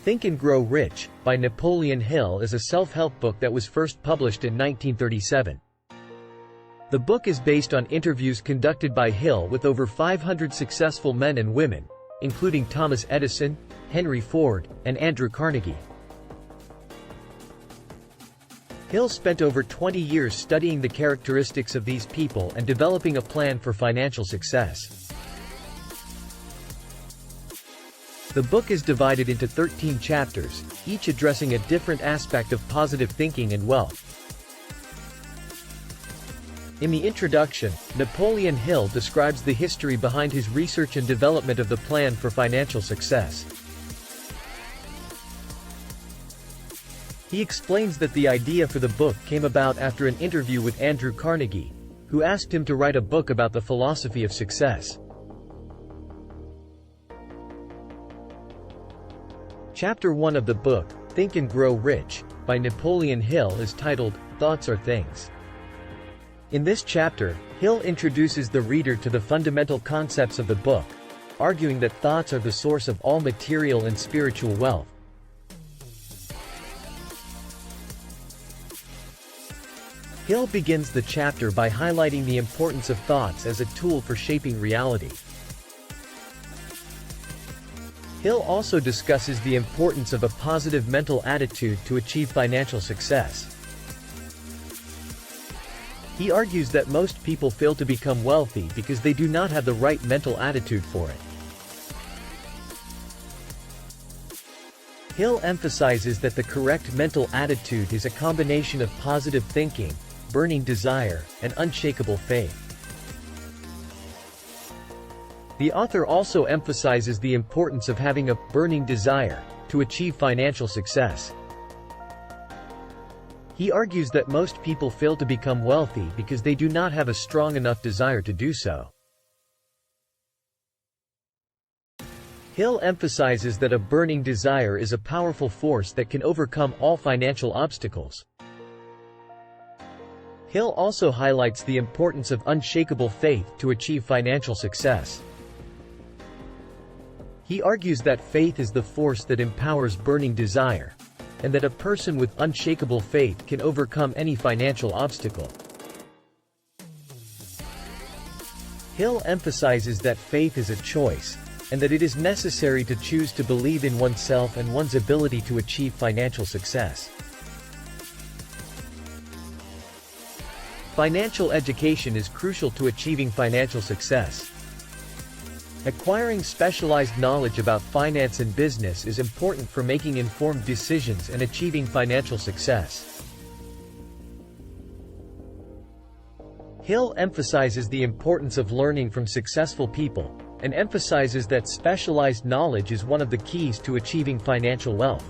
Think and Grow Rich, by Napoleon Hill is a self-help book that was first published in 1937. The book is based on interviews conducted by Hill with over 500 successful men and women, including Thomas Edison, Henry Ford, and Andrew Carnegie. Hill spent over 20 years studying the characteristics of these people and developing a plan for financial success. The book is divided into 13 chapters, each addressing a different aspect of positive thinking and wealth. In the introduction, Napoleon Hill describes the history behind his research and development of the plan for financial success. He explains that the idea for the book came about after an interview with Andrew Carnegie, who asked him to write a book about the philosophy of success. Chapter 1 of the book, Think and Grow Rich, by Napoleon Hill is titled, Thoughts Are Things. In this chapter, Hill introduces the reader to the fundamental concepts of the book, arguing that thoughts are the source of all material and spiritual wealth. Hill begins the chapter by highlighting the importance of thoughts as a tool for shaping reality. Hill also discusses the importance of a positive mental attitude to achieve financial success. He argues that most people fail to become wealthy because they do not have the right mental attitude for it. Hill emphasizes that the correct mental attitude is a combination of positive thinking, burning desire, and unshakable faith. The author also emphasizes the importance of having a burning desire to achieve financial success. He argues that most people fail to become wealthy because they do not have a strong enough desire to do so. Hill emphasizes that a burning desire is a powerful force that can overcome all financial obstacles. Hill also highlights the importance of unshakable faith to achieve financial success. He argues that faith is the force that empowers burning desire, and that a person with unshakable faith can overcome any financial obstacle. Hill emphasizes that faith is a choice, and that it is necessary to choose to believe in oneself and one's ability to achieve financial success. Financial education is crucial to achieving financial success. Acquiring specialized knowledge about finance and business is important for making informed decisions and achieving financial success. Hill emphasizes the importance of learning from successful people, and emphasizes that specialized knowledge is one of the keys to achieving financial wealth.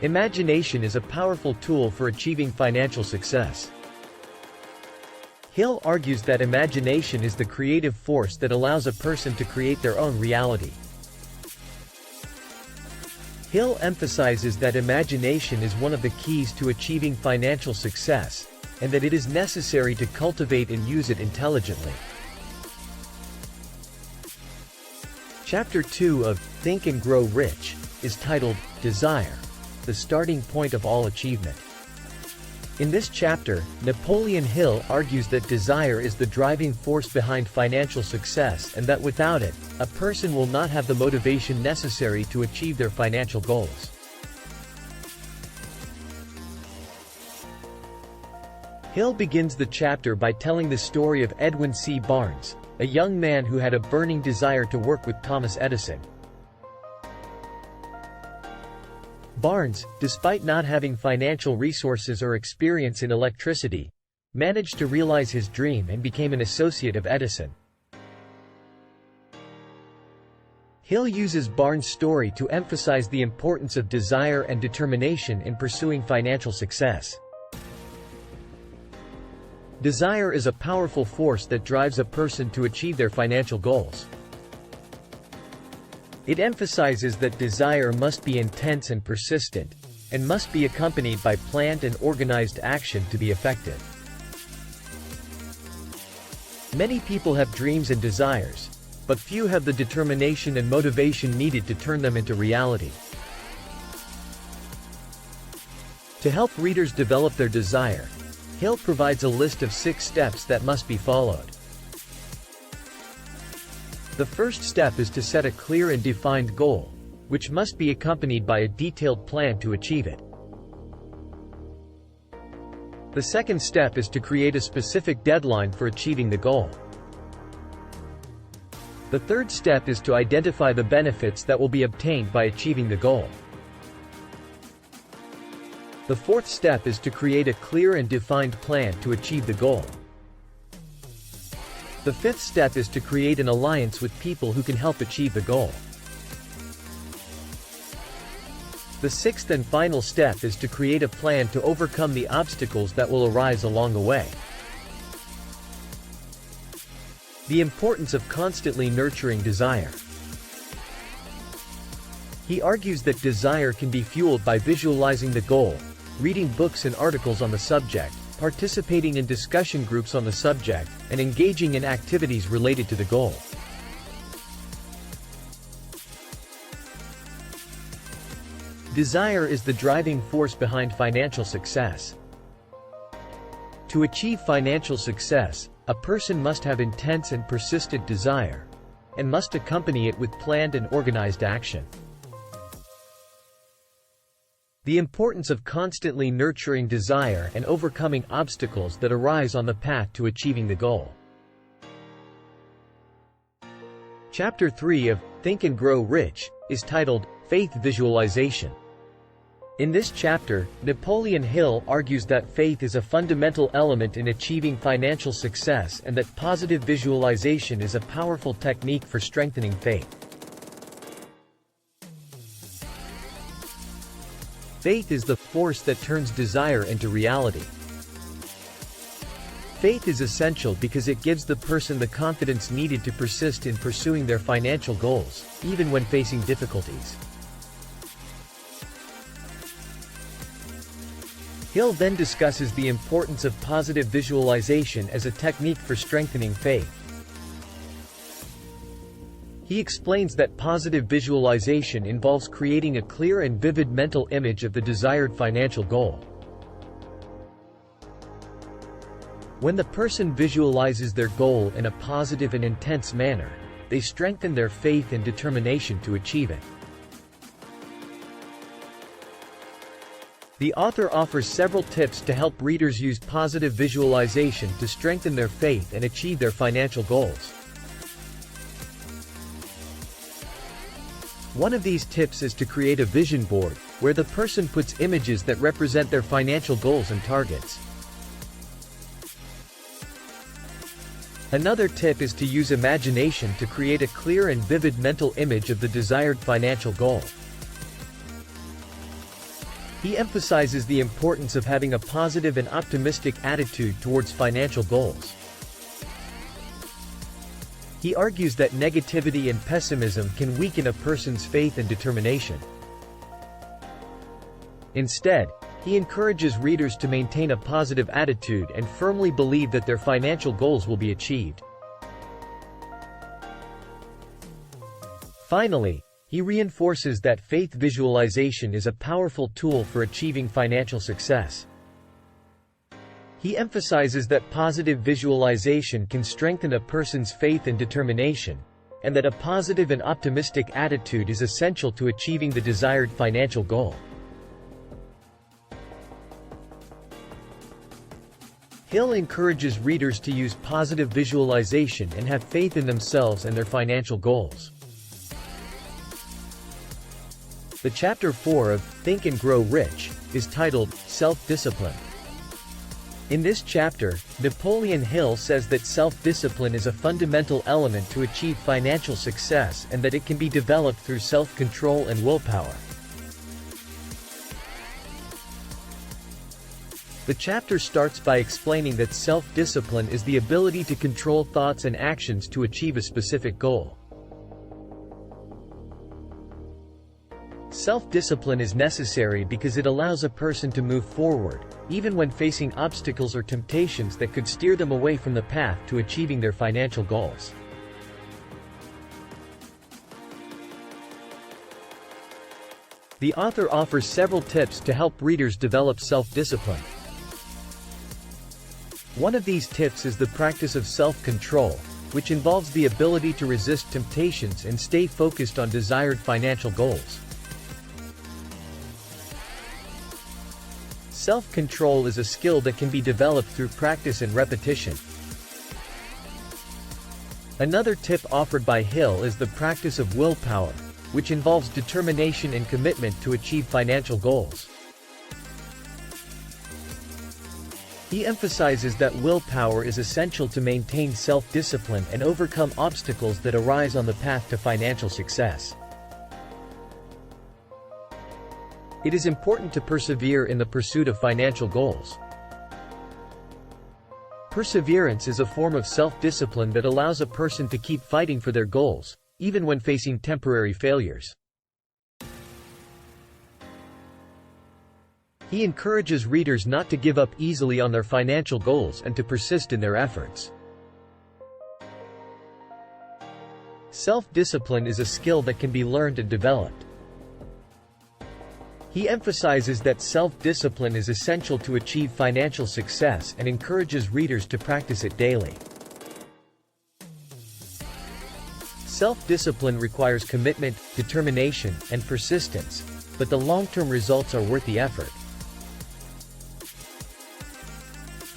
Imagination is a powerful tool for achieving financial success. Hill argues that imagination is the creative force that allows a person to create their own reality. Hill emphasizes that imagination is one of the keys to achieving financial success, and that it is necessary to cultivate and use it intelligently. Chapter 2 of Think and Grow Rich is titled, Desire, the Starting Point of All Achievement. In this chapter, Napoleon Hill argues that desire is the driving force behind financial success and that without it, a person will not have the motivation necessary to achieve their financial goals. Hill begins the chapter by telling the story of Edwin C. Barnes, a young man who had a burning desire to work with Thomas Edison. Barnes, despite not having financial resources or experience in electricity, managed to realize his dream and became an associate of Edison. Hill uses Barnes' story to emphasize the importance of desire and determination in pursuing financial success. Desire is a powerful force that drives a person to achieve their financial goals. It emphasizes that desire must be intense and persistent, and must be accompanied by planned and organized action to be effective. Many people have dreams and desires, but few have the determination and motivation needed to turn them into reality. To help readers develop their desire, Hill provides a list of 6 steps that must be followed. The first step is to set a clear and defined goal, which must be accompanied by a detailed plan to achieve it. The second step is to create a specific deadline for achieving the goal. The third step is to identify the benefits that will be obtained by achieving the goal. The fourth step is to create a clear and defined plan to achieve the goal. The fifth step is to create an alliance with people who can help achieve the goal. The sixth and final step is to create a plan to overcome the obstacles that will arise along the way. The importance of constantly nurturing desire. He argues that desire can be fueled by visualizing the goal, reading books and articles on the subject, participating in discussion groups on the subject, and engaging in activities related to the goal. Desire is the driving force behind financial success. To achieve financial success, a person must have intense and persistent desire, and must accompany it with planned and organized action. The importance of constantly nurturing desire and overcoming obstacles that arise on the path to achieving the goal. Chapter 3 of Think and Grow Rich is titled Faith Visualization. In this chapter, Napoleon Hill argues that faith is a fundamental element in achieving financial success and that positive visualization is a powerful technique for strengthening faith. Faith is the force that turns desire into reality. Faith is essential because it gives the person the confidence needed to persist in pursuing their financial goals, even when facing difficulties. Hill then discusses the importance of positive visualization as a technique for strengthening faith. He explains that positive visualization involves creating a clear and vivid mental image of the desired financial goal. When the person visualizes their goal in a positive and intense manner, they strengthen their faith and determination to achieve it. The author offers several tips to help readers use positive visualization to strengthen their faith and achieve their financial goals. One of these tips is to create a vision board, where the person puts images that represent their financial goals and targets. Another tip is to use imagination to create a clear and vivid mental image of the desired financial goal. He emphasizes the importance of having a positive and optimistic attitude towards financial goals. He argues that negativity and pessimism can weaken a person's faith and determination. Instead, he encourages readers to maintain a positive attitude and firmly believe that their financial goals will be achieved. Finally, he reinforces that faith visualization is a powerful tool for achieving financial success. He emphasizes that positive visualization can strengthen a person's faith and determination, and that a positive and optimistic attitude is essential to achieving the desired financial goal. Hill encourages readers to use positive visualization and have faith in themselves and their financial goals. The Chapter 4 of Think and Grow Rich is titled Self-Discipline. In this chapter, Napoleon Hill says that self-discipline is a fundamental element to achieve financial success and that it can be developed through self-control and willpower. The chapter starts by explaining that self-discipline is the ability to control thoughts and actions to achieve a specific goal. Self-discipline is necessary because it allows a person to move forward, even when facing obstacles or temptations that could steer them away from the path to achieving their financial goals. The author offers several tips to help readers develop self-discipline. One of these tips is the practice of self-control, which involves the ability to resist temptations and stay focused on desired financial goals. Self-control is a skill that can be developed through practice and repetition. Another tip offered by Hill is the practice of willpower, which involves determination and commitment to achieve financial goals. He emphasizes that willpower is essential to maintain self-discipline and overcome obstacles that arise on the path to financial success. It is important to persevere in the pursuit of financial goals. Perseverance is a form of self-discipline that allows a person to keep fighting for their goals, even when facing temporary failures. He encourages readers not to give up easily on their financial goals and to persist in their efforts. Self-discipline is a skill that can be learned and developed. He emphasizes that self-discipline is essential to achieve financial success and encourages readers to practice it daily. Self-discipline requires commitment, determination, and persistence, but the long-term results are worth the effort.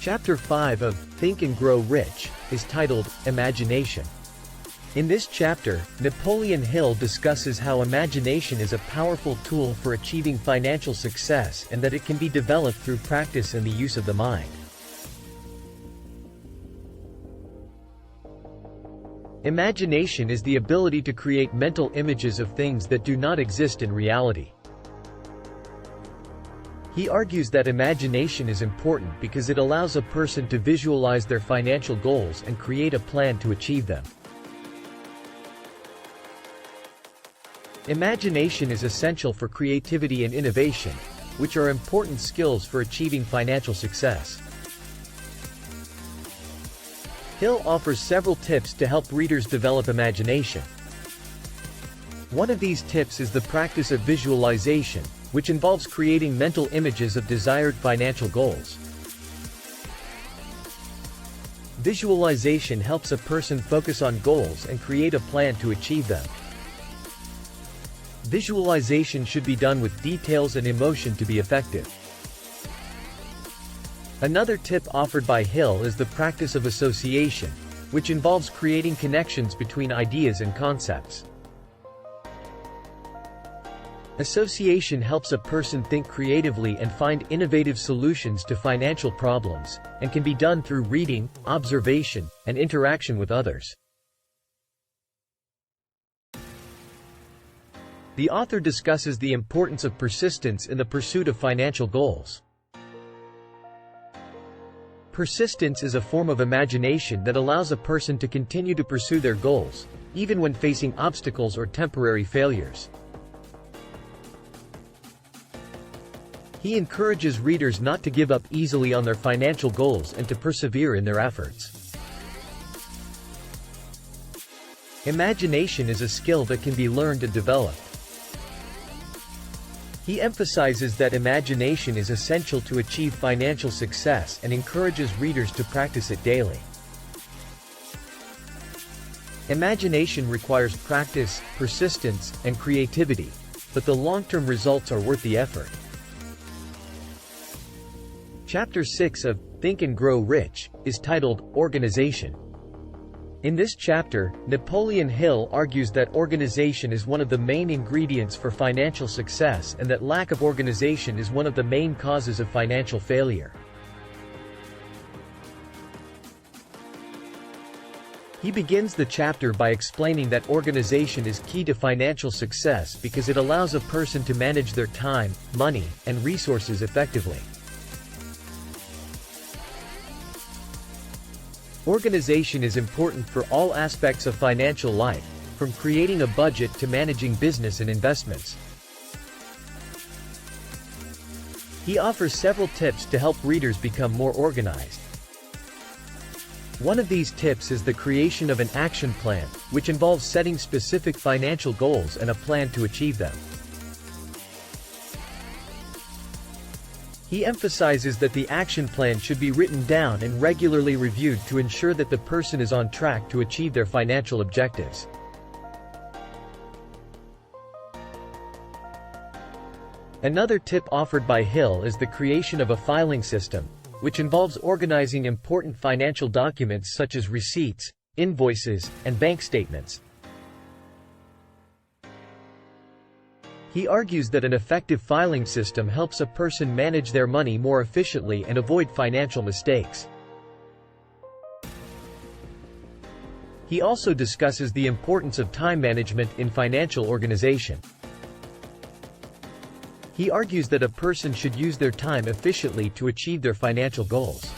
Chapter 5 of Think and Grow Rich is titled Imagination. In this chapter, Napoleon Hill discusses how imagination is a powerful tool for achieving financial success and that it can be developed through practice and the use of the mind. Imagination is the ability to create mental images of things that do not exist in reality. He argues that imagination is important because it allows a person to visualize their financial goals and create a plan to achieve them. Imagination is essential for creativity and innovation, which are important skills for achieving financial success. Hill offers several tips to help readers develop imagination. One of these tips is the practice of visualization, which involves creating mental images of desired financial goals. Visualization helps a person focus on goals and create a plan to achieve them. Visualization should be done with details and emotion to be effective. Another tip offered by Hill is the practice of association, which involves creating connections between ideas and concepts. Association helps a person think creatively and find innovative solutions to financial problems, and can be done through reading, observation, and interaction with others. The author discusses the importance of persistence in the pursuit of financial goals. Persistence is a form of imagination that allows a person to continue to pursue their goals, even when facing obstacles or temporary failures. He encourages readers not to give up easily on their financial goals and to persevere in their efforts. Imagination is a skill that can be learned and developed. He emphasizes that imagination is essential to achieve financial success and encourages readers to practice it daily. Imagination requires practice, persistence, and creativity, but the long-term results are worth the effort. Chapter 6 of Think and Grow Rich is titled Organization. In this chapter, Napoleon Hill argues that organization is one of the main ingredients for financial success and that lack of organization is one of the main causes of financial failure. He begins the chapter by explaining that organization is key to financial success because it allows a person to manage their time, money, and resources effectively. Organization is important for all aspects of financial life, from creating a budget to managing business and investments. He offers several tips to help readers become more organized. One of these tips is the creation of an action plan, which involves setting specific financial goals and a plan to achieve them. He emphasizes that the action plan should be written down and regularly reviewed to ensure that the person is on track to achieve their financial objectives. Another tip offered by Hill is the creation of a filing system, which involves organizing important financial documents such as receipts, invoices, and bank statements. He argues that an effective filing system helps a person manage their money more efficiently and avoid financial mistakes. He also discusses the importance of time management in financial organization. He argues that a person should use their time efficiently to achieve their financial goals.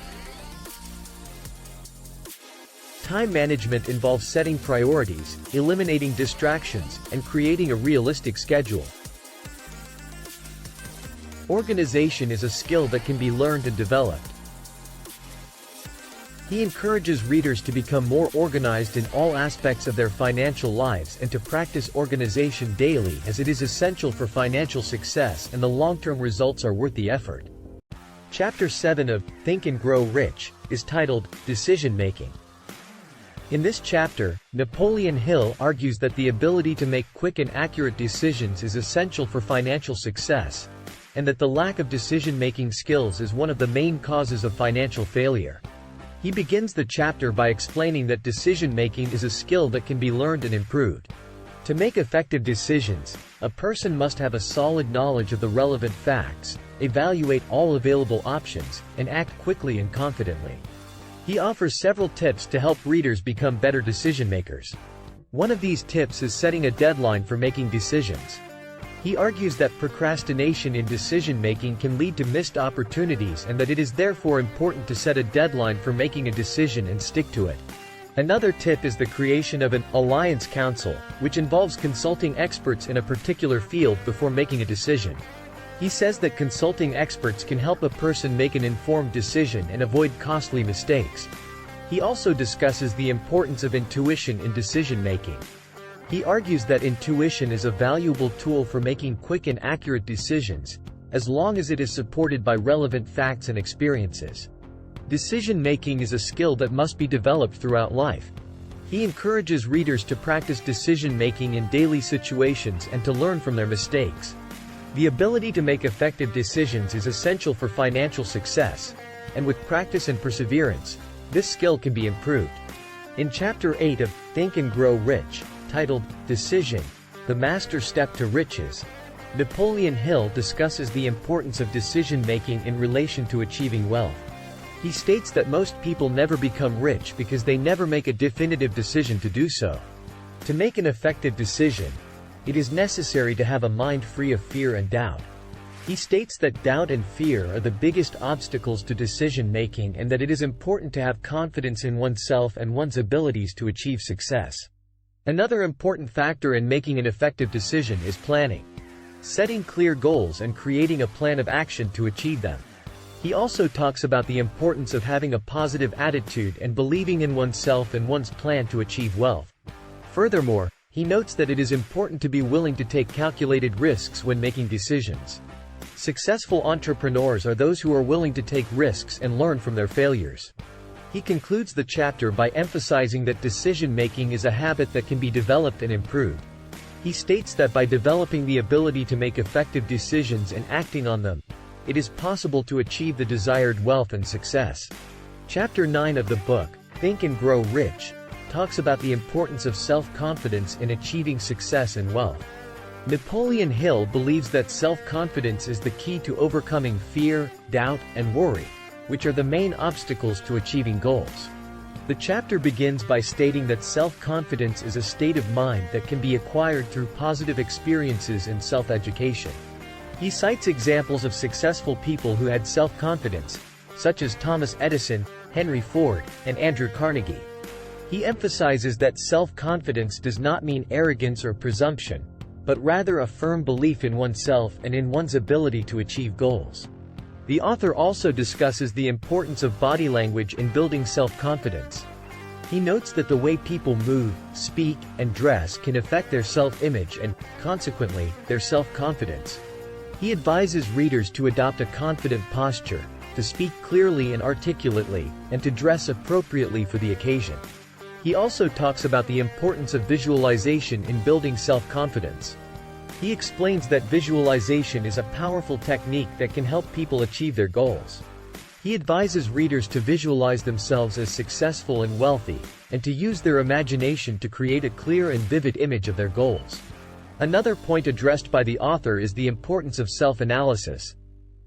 Time management involves setting priorities, eliminating distractions, and creating a realistic schedule. Organization is a skill that can be learned and developed. He encourages readers to become more organized in all aspects of their financial lives and to practice organization daily, as it is essential for financial success and the long-term results are worth the effort. Chapter 7 of Think and Grow Rich is titled Decision Making. In this chapter, Napoleon Hill argues that the ability to make quick and accurate decisions is essential for financial success, and that the lack of decision-making skills is one of the main causes of financial failure. He begins the chapter by explaining that decision-making is a skill that can be learned and improved. To make effective decisions, a person must have a solid knowledge of the relevant facts, evaluate all available options, and act quickly and confidently. He offers several tips to help readers become better decision-makers. One of these tips is setting a deadline for making decisions. He argues that procrastination in decision-making can lead to missed opportunities and that it is therefore important to set a deadline for making a decision and stick to it. Another tip is the creation of an alliance council, which involves consulting experts in a particular field before making a decision. He says that consulting experts can help a person make an informed decision and avoid costly mistakes. He also discusses the importance of intuition in decision-making. He argues that intuition is a valuable tool for making quick and accurate decisions, as long as it is supported by relevant facts and experiences. Decision-making is a skill that must be developed throughout life. He encourages readers to practice decision-making in daily situations and to learn from their mistakes. The ability to make effective decisions is essential for financial success, and with practice and perseverance, this skill can be improved. In Chapter 8 of Think and Grow Rich, titled Decision, the Master Step to Riches, Napoleon Hill discusses the importance of decision-making in relation to achieving wealth. He states that most people never become rich because they never make a definitive decision to do so. To make an effective decision, it is necessary to have a mind free of fear and doubt. He states that doubt and fear are the biggest obstacles to decision-making and that it is important to have confidence in oneself and one's abilities to achieve success. Another important factor in making an effective decision is planning. Setting clear goals and creating a plan of action to achieve them. He also talks about the importance of having a positive attitude and believing in oneself and one's plan to achieve wealth. Furthermore, he notes that it is important to be willing to take calculated risks when making decisions. Successful entrepreneurs are those who are willing to take risks and learn from their failures. He concludes the chapter by emphasizing that decision-making is a habit that can be developed and improved. He states that by developing the ability to make effective decisions and acting on them, it is possible to achieve the desired wealth and success. Chapter 9 of the book, Think and Grow Rich, talks about the importance of self-confidence in achieving success and wealth. Napoleon Hill believes that self-confidence is the key to overcoming fear, doubt, and worry, which are the main obstacles to achieving goals. The chapter begins by stating that self-confidence is a state of mind that can be acquired through positive experiences and self-education. He cites examples of successful people who had self-confidence, such as Thomas Edison, Henry Ford, and Andrew Carnegie. He emphasizes that self-confidence does not mean arrogance or presumption, but rather a firm belief in oneself and in one's ability to achieve goals. The author also discusses the importance of body language in building self-confidence. He notes that the way people move, speak, and dress can affect their self-image and, consequently, their self-confidence. He advises readers to adopt a confident posture, to speak clearly and articulately, and to dress appropriately for the occasion. He also talks about the importance of visualization in building self-confidence. He explains that visualization is a powerful technique that can help people achieve their goals. He advises readers to visualize themselves as successful and wealthy, and to use their imagination to create a clear and vivid image of their goals. Another point addressed by the author is the importance of self-analysis.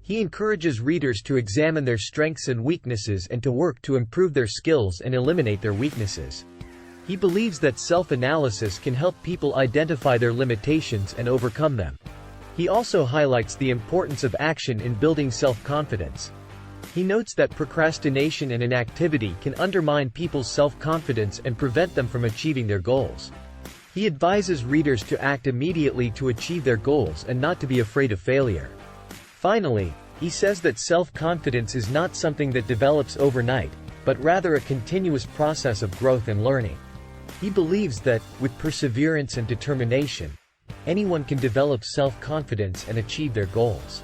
He encourages readers to examine their strengths and weaknesses and to work to improve their skills and eliminate their weaknesses. He believes that self-analysis can help people identify their limitations and overcome them. He also highlights the importance of action in building self-confidence. He notes that procrastination and inactivity can undermine people's self-confidence and prevent them from achieving their goals. He advises readers to act immediately to achieve their goals and not to be afraid of failure. Finally, he says that self-confidence is not something that develops overnight, but rather a continuous process of growth and learning. He believes that, with perseverance and determination, anyone can develop self-confidence and achieve their goals.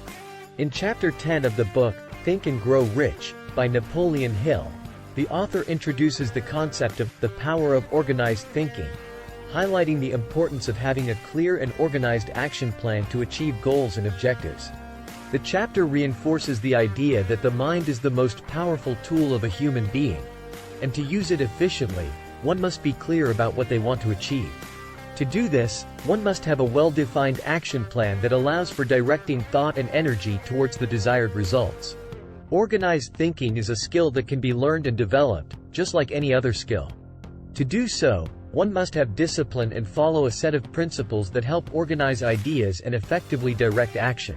In Chapter 10 of the book, Think and Grow Rich, by Napoleon Hill, the author introduces the concept of the power of organized thinking, highlighting the importance of having a clear and organized action plan to achieve goals and objectives. The chapter reinforces the idea that the mind is the most powerful tool of a human being, and to use it efficiently, one must be clear about what they want to achieve. To do this, one must have a well-defined action plan that allows for directing thought and energy towards the desired results. Organized thinking is a skill that can be learned and developed, just like any other skill. To do so, one must have discipline and follow a set of principles that help organize ideas and effectively direct action.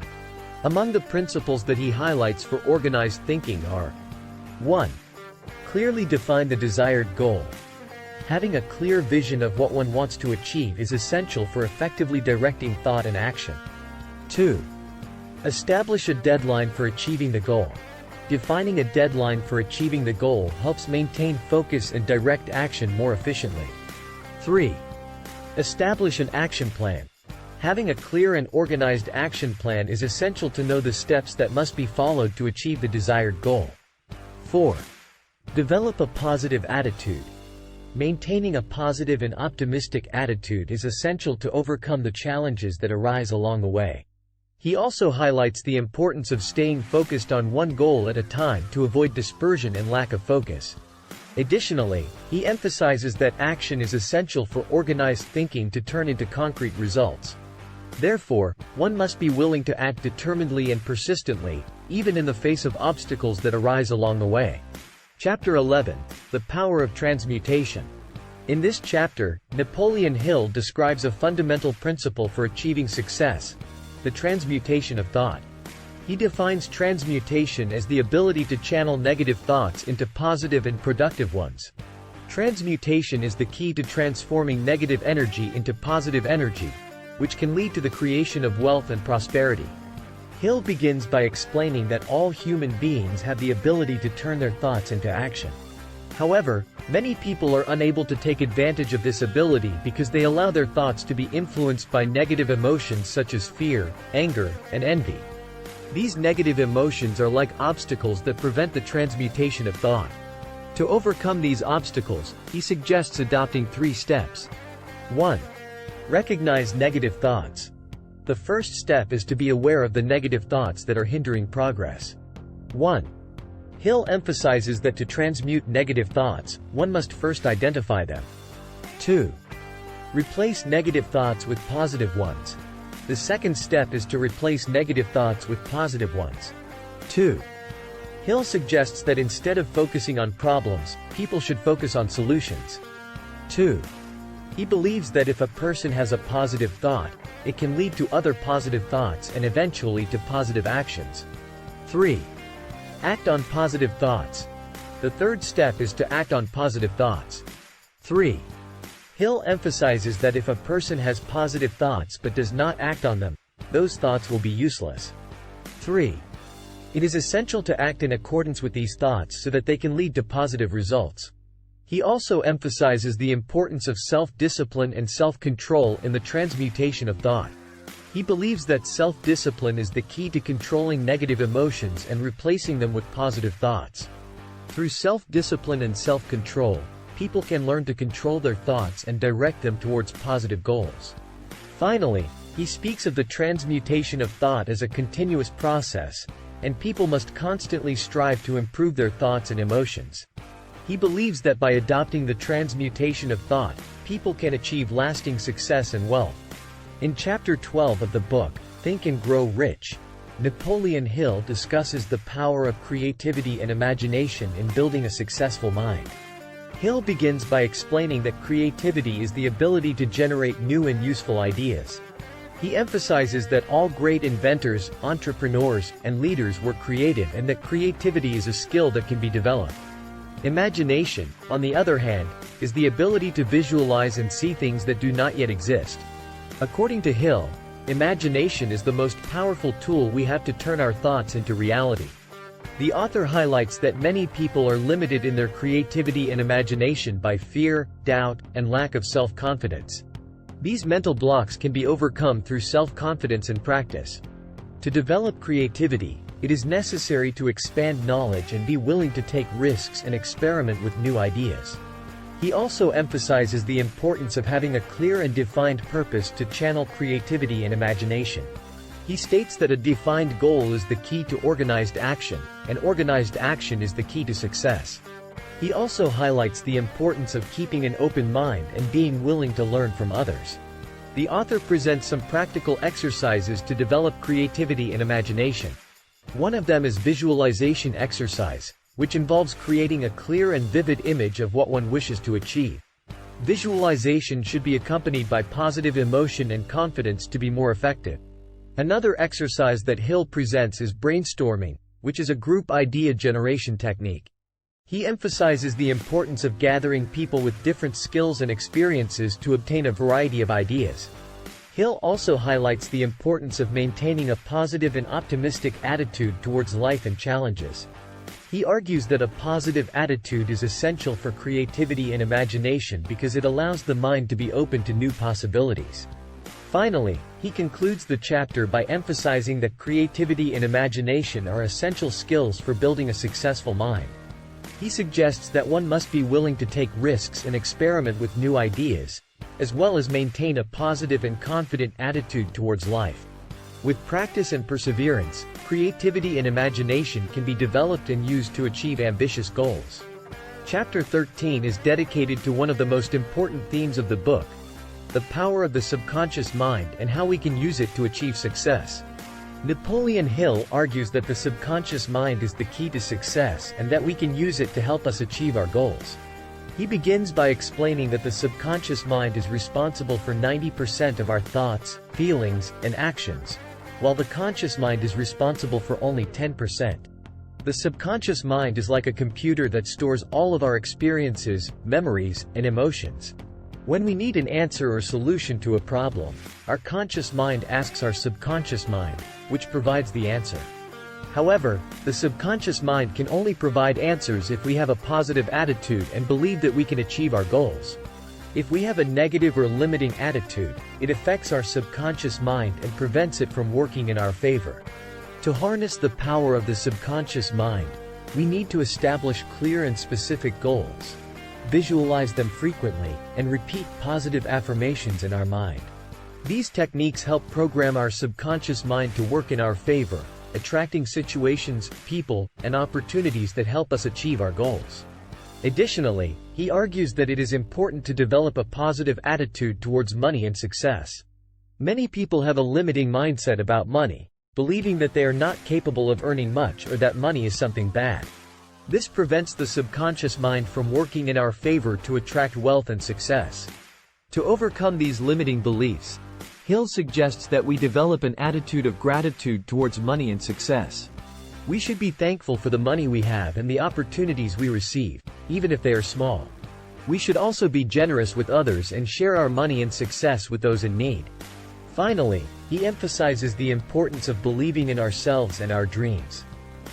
Among the principles that he highlights for organized thinking are: 1. Clearly define the desired goal. Having a clear vision of what one wants to achieve is essential for effectively directing thought and action. 2. Establish a deadline for achieving the goal. Defining a deadline for achieving the goal helps maintain focus and direct action more efficiently. 3. Establish an action plan. Having a clear and organized action plan is essential to know the steps that must be followed to achieve the desired goal. 4. Develop a positive attitude. Maintaining a positive and optimistic attitude is essential to overcome the challenges that arise along the way. He also highlights the importance of staying focused on one goal at a time to avoid dispersion and lack of focus. Additionally, he emphasizes that action is essential for organized thinking to turn into concrete results. Therefore, one must be willing to act determinedly and persistently, even in the face of obstacles that arise along the way. Chapter 11, The Power of Transmutation. In this chapter, Napoleon Hill describes a fundamental principle for achieving success: the transmutation of thought. He defines transmutation as the ability to channel negative thoughts into positive and productive ones. Transmutation is the key to transforming negative energy into positive energy, which can lead to the creation of wealth and prosperity. Hill begins by explaining that all human beings have the ability to turn their thoughts into action. However, many people are unable to take advantage of this ability because they allow their thoughts to be influenced by negative emotions such as fear, anger, and envy. These negative emotions are like obstacles that prevent the transmutation of thought. To overcome these obstacles, he suggests adopting 3 steps. 1. Recognize negative thoughts. The first step is to be aware of the negative thoughts that are hindering progress. 1. Hill emphasizes that to transmute negative thoughts, one must first identify them. 2. Replace negative thoughts with positive ones. The second step is to replace negative thoughts with positive ones. 2. Hill suggests that instead of focusing on problems, people should focus on solutions. 2. He believes that if a person has a positive thought, it can lead to other positive thoughts and eventually to positive actions. 3. Act on positive thoughts. The third step is to act on positive thoughts. 3. Hill emphasizes that if a person has positive thoughts but does not act on them, those thoughts will be useless. 3. It is essential to act in accordance with these thoughts so that they can lead to positive results. He also emphasizes the importance of self-discipline and self-control in the transmutation of thought. He believes that self-discipline is the key to controlling negative emotions and replacing them with positive thoughts. Through self-discipline and self-control, people can learn to control their thoughts and direct them towards positive goals. Finally, he speaks of the transmutation of thought as a continuous process, and people must constantly strive to improve their thoughts and emotions. He believes that by adopting the transmutation of thought, people can achieve lasting success and wealth. In Chapter 12 of the book, Think and Grow Rich, Napoleon Hill discusses the power of creativity and imagination in building a successful mind. Hill begins by explaining that creativity is the ability to generate new and useful ideas. He emphasizes that all great inventors, entrepreneurs, and leaders were creative and that creativity is a skill that can be developed. Imagination, on the other hand, is the ability to visualize and see things that do not yet exist. According to Hill, imagination is the most powerful tool we have to turn our thoughts into reality. The author highlights that many people are limited in their creativity and imagination by fear, doubt, and lack of self-confidence. These mental blocks can be overcome through self-confidence and practice. To develop creativity, it is necessary to expand knowledge and be willing to take risks and experiment with new ideas. He also emphasizes the importance of having a clear and defined purpose to channel creativity and imagination. He states that a defined goal is the key to organized action, and organized action is the key to success. He also highlights the importance of keeping an open mind and being willing to learn from others. The author presents some practical exercises to develop creativity and imagination. One of them is visualization exercise, which involves creating a clear and vivid image of what one wishes to achieve. Visualization should be accompanied by positive emotion and confidence to be more effective. Another exercise that Hill presents is brainstorming, which is a group idea generation technique. He emphasizes the importance of gathering people with different skills and experiences to obtain a variety of ideas. Hill also highlights the importance of maintaining a positive and optimistic attitude towards life and challenges. He argues that a positive attitude is essential for creativity and imagination because it allows the mind to be open to new possibilities. Finally, he concludes the chapter by emphasizing that creativity and imagination are essential skills for building a successful mind. He suggests that one must be willing to take risks and experiment with new ideas, as well as maintain a positive and confident attitude towards life. With practice and perseverance, creativity and imagination can be developed and used to achieve ambitious goals. Chapter 13 is dedicated to one of the most important themes of the book, the power of the subconscious mind and how we can use it to achieve success. Napoleon Hill argues that the subconscious mind is the key to success and that we can use it to help us achieve our goals. He begins by explaining that the subconscious mind is responsible for 90% of our thoughts, feelings, and actions, while the conscious mind is responsible for only 10%. The subconscious mind is like a computer that stores all of our experiences, memories, and emotions. When we need an answer or solution to a problem, our conscious mind asks our subconscious mind, which provides the answer. However, the subconscious mind can only provide answers if we have a positive attitude and believe that we can achieve our goals. If we have a negative or limiting attitude, it affects our subconscious mind and prevents it from working in our favor. To harness the power of the subconscious mind, we need to establish clear and specific goals, visualize them frequently, and repeat positive affirmations in our mind. These techniques help program our subconscious mind to work in our favor, attracting situations, people, and opportunities that help us achieve our goals. Additionally, he argues that it is important to develop a positive attitude towards money and success. Many people have a limiting mindset about money, believing that they are not capable of earning much or that money is something bad. This prevents the subconscious mind from working in our favor to attract wealth and success. To overcome these limiting beliefs, Hill suggests that we develop an attitude of gratitude towards money and success. We should be thankful for the money we have and the opportunities we receive, even if they are small. We should also be generous with others and share our money and success with those in need. Finally, he emphasizes the importance of believing in ourselves and our dreams.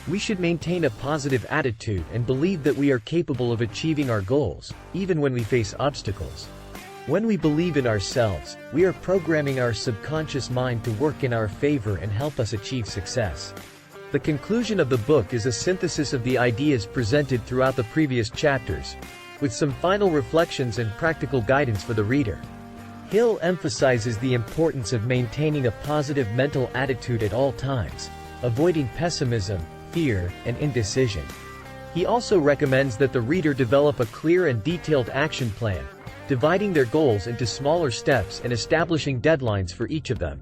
We should maintain a positive attitude and believe that we are capable of achieving our goals, even when we face obstacles. When we believe in ourselves, we are programming our subconscious mind to work in our favor and help us achieve success. The conclusion of the book is a synthesis of the ideas presented throughout the previous chapters, with some final reflections and practical guidance for the reader. Hill emphasizes the importance of maintaining a positive mental attitude at all times, avoiding pessimism, fear, and indecision. He also recommends that the reader develop a clear and detailed action plan, dividing their goals into smaller steps and establishing deadlines for each of them.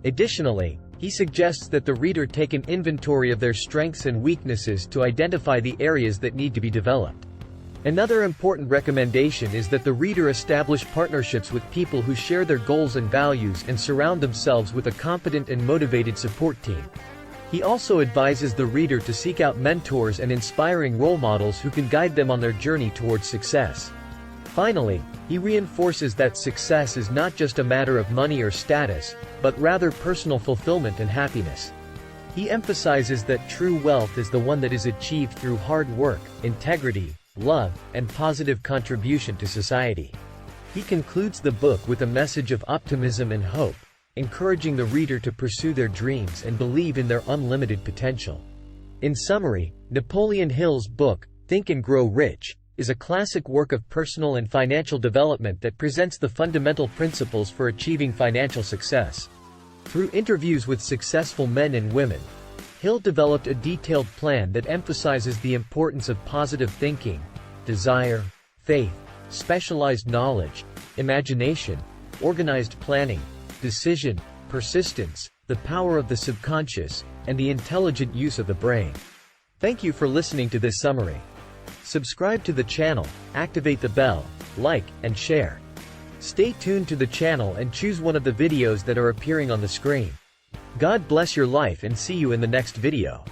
Additionally, he suggests that the reader take an inventory of their strengths and weaknesses to identify the areas that need to be developed. Another important recommendation is that the reader establish partnerships with people who share their goals and values and surround themselves with a competent and motivated support team. He also advises the reader to seek out mentors and inspiring role models who can guide them on their journey towards success. Finally, he reinforces that success is not just a matter of money or status, but rather personal fulfillment and happiness. He emphasizes that true wealth is the one that is achieved through hard work, integrity, love, and positive contribution to society. He concludes the book with a message of optimism and hope, encouraging the reader to pursue their dreams and believe in their unlimited potential. In summary, Napoleon Hill's book, Think and Grow Rich, is a classic work of personal and financial development that presents the fundamental principles for achieving financial success. Through interviews with successful men and women, Hill developed a detailed plan that emphasizes the importance of positive thinking, desire, faith, specialized knowledge, imagination, organized planning, decision, persistence, the power of the subconscious, and the intelligent use of the brain. Thank you for listening to this summary. Subscribe to the channel, activate the bell, like, and share. Stay tuned to the channel and choose one of the videos that are appearing on the screen. God bless your life and see you in the next video.